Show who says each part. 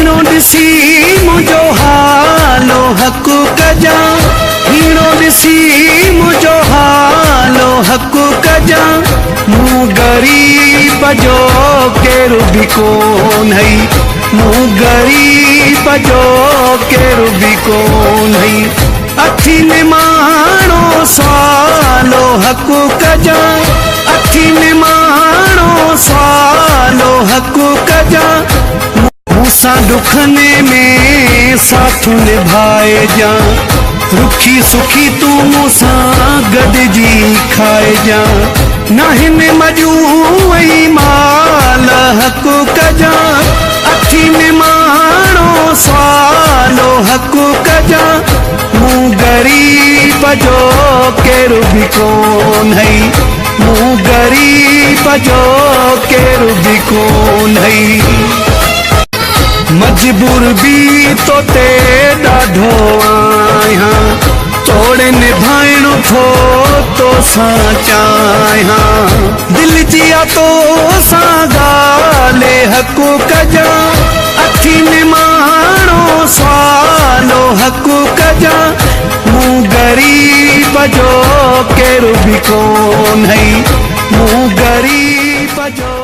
Speaker 1: hero ॾिसी मुंहिंजो हालो हक़ कजा हीरो ॾिसी मुंहिंजो हालो हक़ कजा मूं ग़रीब जो केरु बि कोन हई मूं ग़रीब जो केरु बि कोन हई अखी निमाणो सवालो हक़ कजा अखी निमाणो सवालो हक़ कजा मूंसां दुखने में साथ निभाए जा रुखी सुखी तूं मूंसां गॾिजी खाए जा न हिन मजूई माल हक़ कजा अखी निमाणो सवालो हक़ कजा मूं ग़रीब जो केरु बि कोन हई मूं ग़रीब जो केरु बि कोन हई मजबूर भी तो ते ॾाढो आहियां तोड़े निभाइणो थो तो सां चाहियां दिल जी तो सां ॻाल्हि हक़ कजा अखी निमाणो सवालो हक़ कजा मूं ग़रीब जो केरु बि कोन हई मूं ग़रीब जो